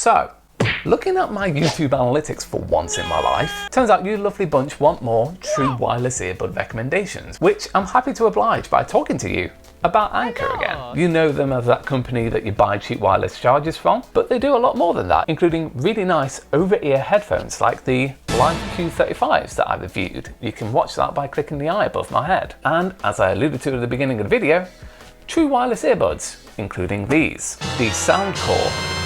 So, looking at my YouTube analytics for once in my life, turns out you lovely bunch want more true wireless earbud recommendations, which I'm happy to oblige by talking to you about Anker again. You know them as that company that you buy cheap wireless chargers from, but they do a lot more than that, including really nice over-ear headphones like the Live Q35s that I reviewed. You can watch that by clicking the eye above my head. And as I alluded to at the beginning of the video, true wireless earbuds, including these, the Soundcore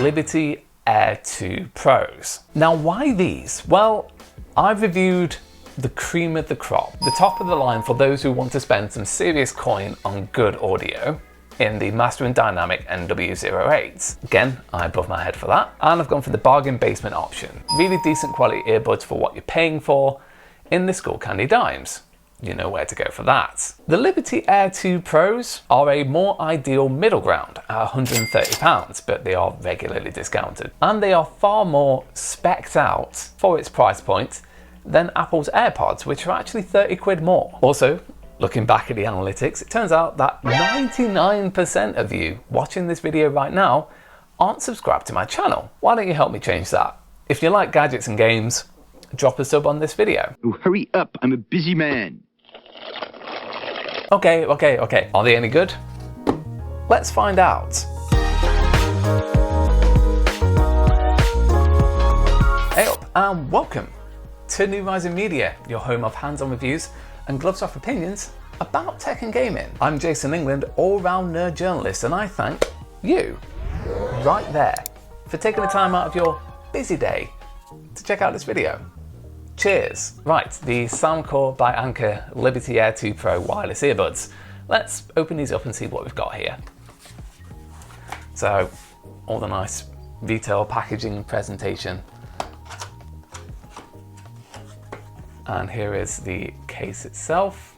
Liberty Air 2 Pros. Now, why these? Well, I've reviewed the cream of the crop, the top of the line for those who want to spend some serious coin on good audio in the Master and Dynamic NW08s. Again, eye above my head for that. And I've gone for the bargain basement option. Really decent quality earbuds for what you're paying for in the Skull Candy dimes. You know where to go for that. The Liberty Air 2 Pros are a more ideal middle ground at £130, but they are regularly discounted. And they are far more specced out for its price point than Apple's AirPods, which are actually 30 quid more. Also, looking back at the analytics, it turns out that 99% of you watching this video right now aren't subscribed to my channel. Why don't you help me change that? If you like gadgets and games, drop a sub on this video. Oh, hurry up, I'm a busy man. Okay. Are they any good? Let's find out. Hey up, and welcome to New Rising Media, your home of hands-on reviews and gloves-off opinions about tech and gaming. I'm Jason England, all-round nerd journalist, and I thank you, right there, for taking the time out of your busy day to check out this video. Cheers. Right, the Soundcore by Anker Liberty Air 2 Pro wireless earbuds. Let's open these up and see what we've got here. So, all the nice retail packaging and presentation. And here is the case itself.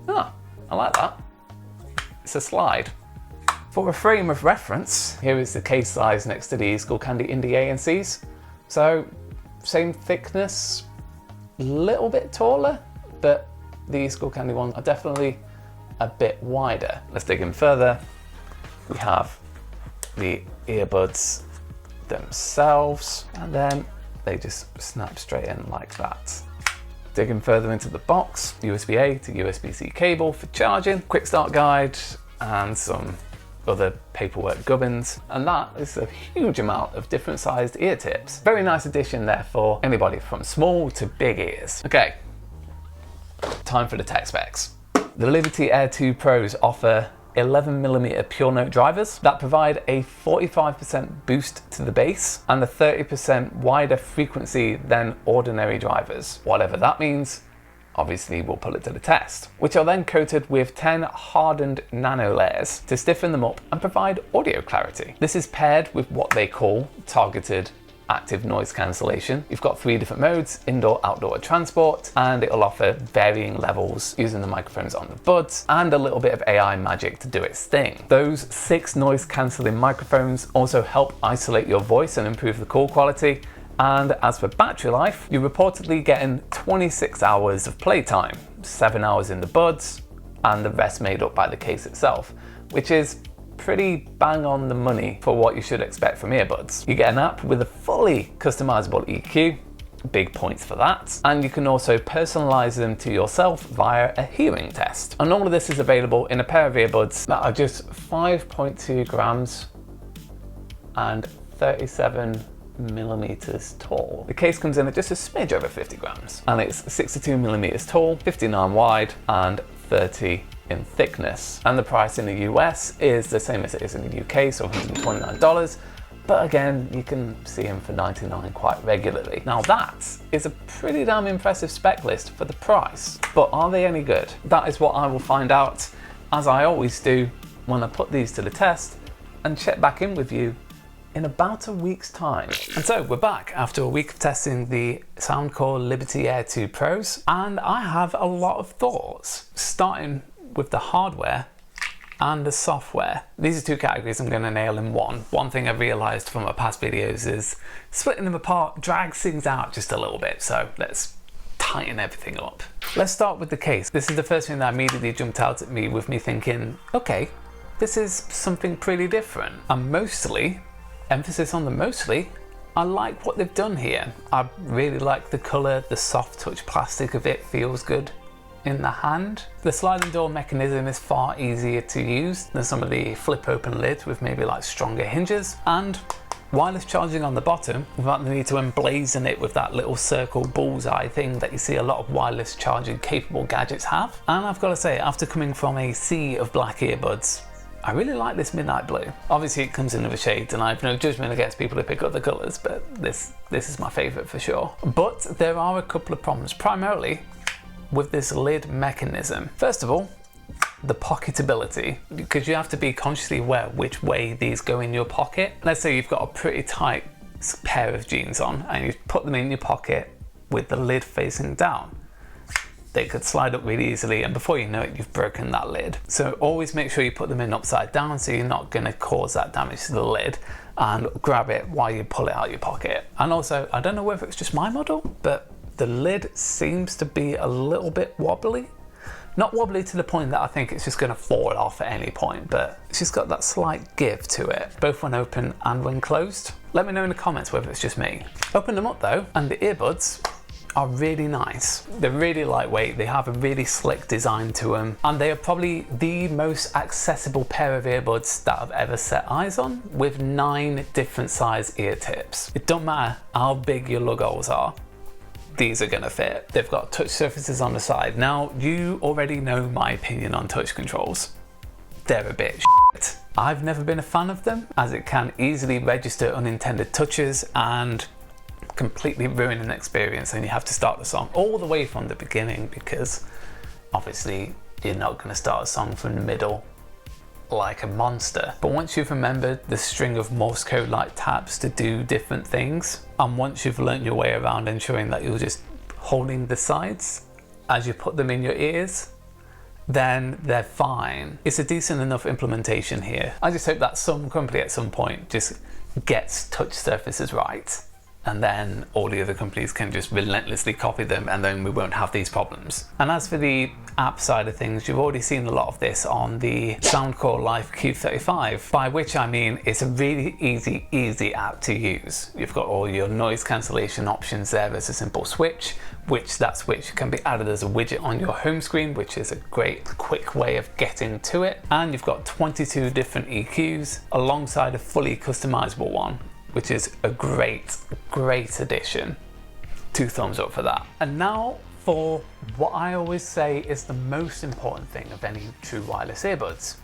Ah, I like that. It's a slide. For a frame of reference, here is the case size next to the Skull Candy Indie ANCs. So, same thickness, little bit taller, but the Skull Candy ones are definitely a bit wider. Let's dig in further. We have the earbuds themselves, and then they just snap straight in like that. Digging further into the box, USB-A to USB-C cable for charging, quick start guide, and some other paperwork gubbins, and that is a huge amount of different sized ear tips. Very nice addition there for anybody from small to big ears. Okay, time for the tech specs. The Liberty Air 2 Pros offer 11mm pure note drivers that provide a 45% boost to the bass and a 30% wider frequency than ordinary drivers. Whatever that means, obviously we'll put it to the test, which are then coated with 10 hardened nano layers to stiffen them up and provide audio clarity. This is paired with what they call targeted active noise cancellation. You've got 3 different modes: indoor, outdoor, transport, and it'll offer varying levels using the microphones on the buds and a little bit of AI magic to do its thing. Those 6 noise cancelling microphones also help isolate your voice and improve the call quality. And as for battery life, you're reportedly getting 26 hours of playtime, 7 hours in the buds, and the rest made up by the case itself, which is pretty bang on the money for what you should expect from earbuds. You get an app with a fully customizable EQ, big points for that, and you can also personalize them to yourself via a hearing test. And all of this is available in a pair of earbuds that are just 5.2 grams and 37mm tall. The case comes in at just a smidge over 50 grams, and it's 62mm tall, 59 wide, and 30 in thickness. And the price in the US is the same as it is in the UK, so $129. But again, you can see them for $99 quite regularly. Now that is a pretty damn impressive spec list for the price. But are they any good? That is what I will find out, as I always do, when I put these to the test and check back in with you in about a week's time. And so we're back after a week of testing the Soundcore Liberty Air 2 Pros, and I have a lot of thoughts, starting with the hardware and the software. These are 2 categories I'm going to nail in one. One thing I've realized from my past videos is splitting them apart drags things out just a little bit, so let's tighten everything up. Let's start with the case. This is the first thing that immediately jumped out at me, with me thinking, okay, this is something pretty different. And mostly Emphasis on the mostly. I like what they've done here. I really like the colour, the soft touch plastic of it feels good in the hand. The sliding door mechanism is far easier to use than some of the flip open lids with maybe like stronger hinges, and wireless charging on the bottom without the need to emblazon it with that little circle bullseye thing that you see a lot of wireless charging capable gadgets have. And I've got to say, after coming from a sea of black earbuds, I really like this midnight blue. Obviously it comes in other shades and I have no judgment against people who pick up the colours, but this is my favourite for sure. But there are a couple of problems, primarily with this lid mechanism. First of all, the pocketability, because you have to be consciously aware which way these go in your pocket. Let's say you've got a pretty tight pair of jeans on and you put them in your pocket with the lid facing down. They could slide up really easily, and before you know it, you've broken that lid. So always make sure you put them in upside down so you're not going to cause that damage to the lid, and grab it while you pull it out of your pocket. And also, I don't know whether it's just my model, but the lid seems to be a little bit wobbly. Not wobbly to the point that I think it's just going to fall off at any point, but it's just got that slight give to it, both when open and when closed. Let me know in the comments whether it's just me. Open them up though, and the earbuds are really nice. They're really lightweight, they have a really slick design to them, and they are probably the most accessible pair of earbuds that I've ever set eyes on, with 9 different size ear tips. It don't matter how big your lug holes are, these are gonna fit. They've got touch surfaces on the side. Now, you already know my opinion on touch controls. They're a bit shit. I've never been a fan of them, as it can easily register unintended touches and completely ruin an experience, and you have to start the song all the way from the beginning, because obviously you're not going to start a song from the middle like a monster. But once you've remembered the string of Morse code like taps to do different things, and once you've learnt your way around ensuring that you're just holding the sides as you put them in your ears, then they're fine. It's a decent enough implementation here. I just hope that some company at some point just gets touch surfaces right, and then all the other companies can just relentlessly copy them, and then we won't have these problems. And as for the app side of things, you've already seen a lot of this on the Soundcore Life Q35, by which I mean it's a really easy app to use. You've got all your noise cancellation options there. There's a simple switch, which that switch can be added as a widget on your home screen, which is a great quick way of getting to it. And you've got 22 different EQs alongside a fully customizable one, which is a great addition. 2 thumbs up for that. And now for what I always say is the most important thing of any true wireless earbuds.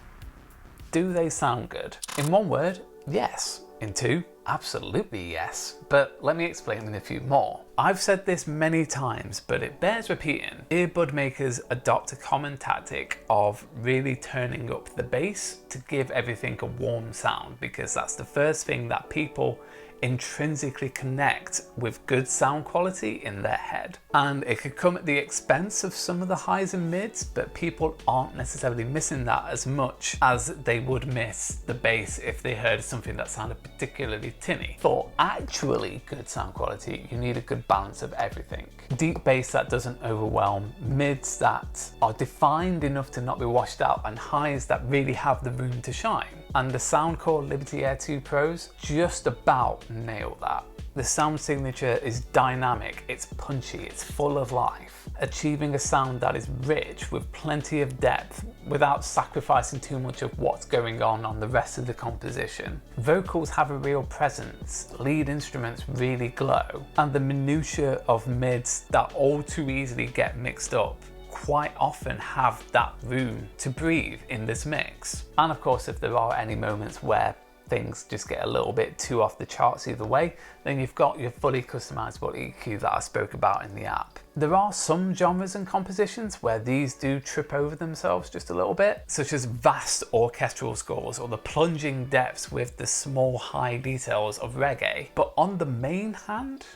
Do they sound good? In one word, yes. In 2, absolutely yes. But let me explain in a few more. I've said this many times, but it bears repeating. Earbud makers adopt a common tactic of really turning up the bass to give everything a warm sound, because that's the first thing that people intrinsically connect with good sound quality in their head. And it could come at the expense of some of the highs and mids, but people aren't necessarily missing that as much as they would miss the bass if they heard something that sounded particularly tinny. For actually good sound quality, you need a good balance of everything. Deep bass that doesn't overwhelm, mids that are defined enough to not be washed out, and highs that really have the room to shine. And the Soundcore Liberty Air 2 Pros just about nail that. The sound signature is dynamic, it's punchy, it's full of life, achieving a sound that is rich with plenty of depth without sacrificing too much of what's going on the rest of the composition. Vocals have a real presence, lead instruments really glow, and the minutiae of mids that all too easily get mixed up quite often have that room to breathe in this mix. And of course, if there are any moments where things just get a little bit too off the charts either way, then you've got your fully customizable EQ that I spoke about in the app. There are some genres and compositions where these do trip over themselves just a little bit, such as vast orchestral scores or the plunging depths with the small high details of reggae. But on the main hand,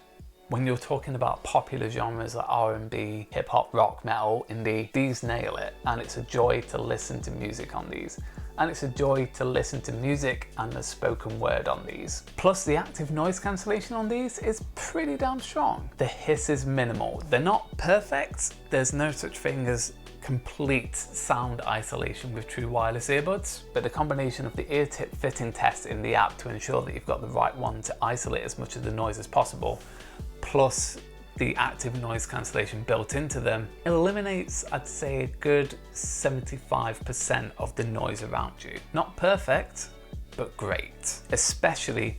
when you're talking about popular genres like R&B, hip hop, rock, metal, indie, these nail it, and it's a joy to listen to music on these. And it's a joy to listen to music and the spoken word on these. Plus the active noise cancellation on these is pretty damn strong. The hiss is minimal. They're not perfect. There's no such thing as complete sound isolation with true wireless earbuds, but the combination of the ear tip fitting test in the app to ensure that you've got the right one to isolate as much of the noise as possible, plus the active noise cancellation built into them, eliminates, I'd say, a good 75% of the noise around you. Not perfect, but great, especially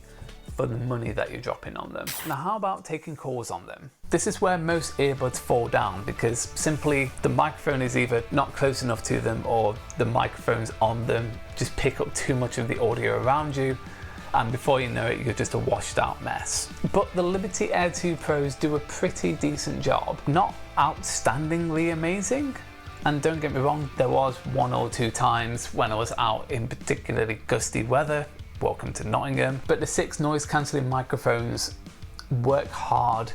for the money that you're dropping on them. Now, how about taking calls on them? This is where most earbuds fall down, because simply the microphone is either not close enough to them, or the microphones on them just pick up too much of the audio around you, and before you know it, you're just a washed out mess. But the Liberty Air 2 Pros do a pretty decent job. Not outstandingly amazing, and don't get me wrong, there was one or two times when I was out in particularly gusty weather, welcome to Nottingham, but the 6 noise cancelling microphones work hard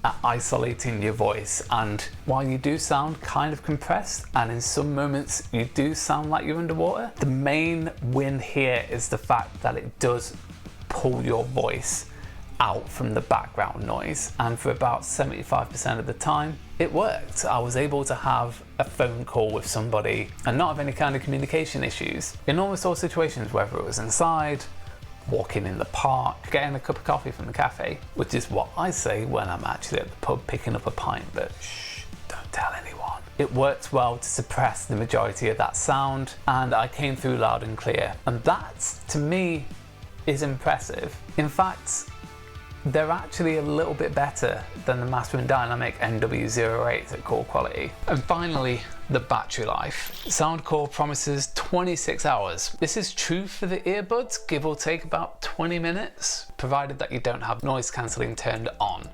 at isolating your voice, and while you do sound kind of compressed and in some moments you do sound like you're underwater, the main win here is the fact that it does pull your voice out from the background noise, and for about 75% of the time it worked. I was able to have a phone call with somebody and not have any kind of communication issues in almost all situations, whether it was inside, walking in the park, getting a cup of coffee from the cafe, which is what I say when I'm actually at the pub picking up a pint, but shh, don't tell anyone. It worked well to suppress the majority of that sound, and I came through loud and clear, and that to me is impressive. In fact, they're actually a little bit better than the Master & Dynamic NW08 at call quality. And finally, the battery life. Soundcore promises 26 hours. This is true for the earbuds, give or take about 20 minutes, provided that you don't have noise cancelling turned on.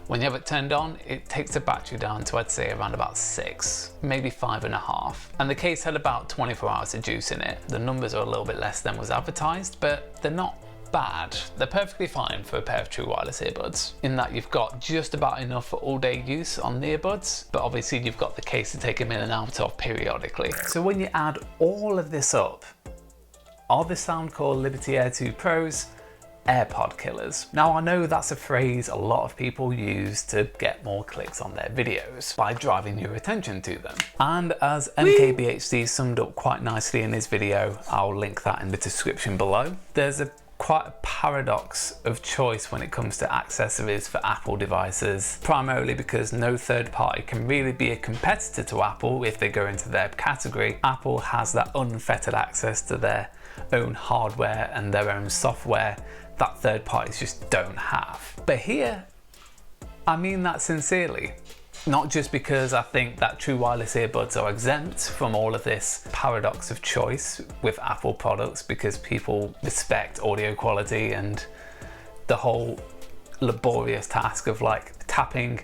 When you have it turned on, it takes the battery down to, I'd say, around about 6, maybe 5.5. And the case had about 24 hours of juice in it. The numbers are a little bit less than was advertised, but they're not bad. They're perfectly fine for a pair of true wireless earbuds, in that you've got just about enough for all day use on the earbuds, but obviously you've got the case to take them in and out of periodically. So when you add all of this up, are the Soundcore Liberty Air 2 Pros AirPod killers? Now, I know that's a phrase a lot of people use to get more clicks on their videos by driving your attention to them. And as MKBHD summed up quite nicely in his video, I'll link that in the description below, there's quite a paradox of choice when it comes to accessories for Apple devices, primarily because no third party can really be a competitor to Apple if they go into their category. Apple has that unfettered access to their own hardware and their own software that third parties just don't have. But here, I mean that sincerely. Not just because I think that true wireless earbuds are exempt from all of this paradox of choice with Apple products, because people respect audio quality and the whole laborious task of like tapping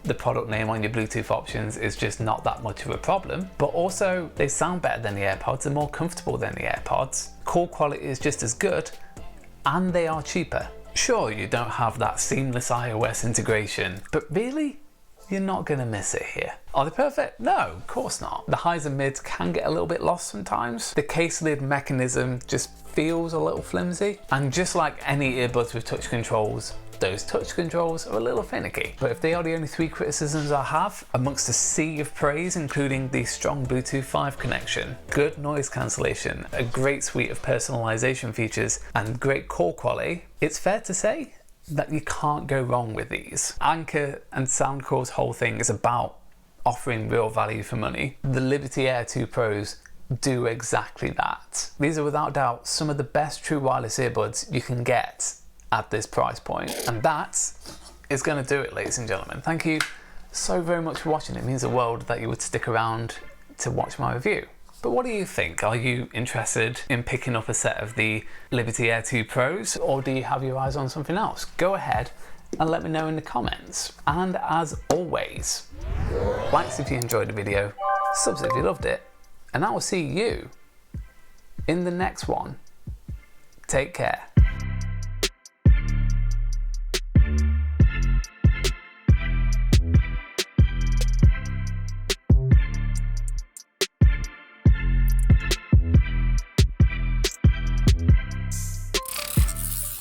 the product name on your Bluetooth options is just not that much of a problem, but also they sound better than the AirPods, they're more comfortable than the AirPods, call quality is just as good, and they are cheaper. Sure, you don't have that seamless iOS integration, but really, you're not going to miss it here. Are they perfect? No, of course not. The highs and mids can get a little bit lost sometimes. The case lid mechanism just feels a little flimsy. And just like any earbuds with touch controls, those touch controls are a little finicky. But if they are the only 3 criticisms I have, amongst a sea of praise, including the strong Bluetooth 5 connection, good noise cancellation, a great suite of personalization features, and great call quality, it's fair to say that you can't go wrong with these. Anker and Soundcore's whole thing is about offering real value for money. The Liberty Air 2 Pros do exactly that. These are without doubt some of the best true wireless earbuds you can get at this price point. And that is going to do it, ladies and gentlemen. Thank you so very much for watching. It means the world that you would stick around to watch my review. But what do you think? Are you interested in picking up a set of the Liberty Air 2 Pros, or do you have your eyes on something else? Go ahead and let me know in the comments. And as always, likes if you enjoyed the video, subs if you loved it, and I will see you in the next one. Take care.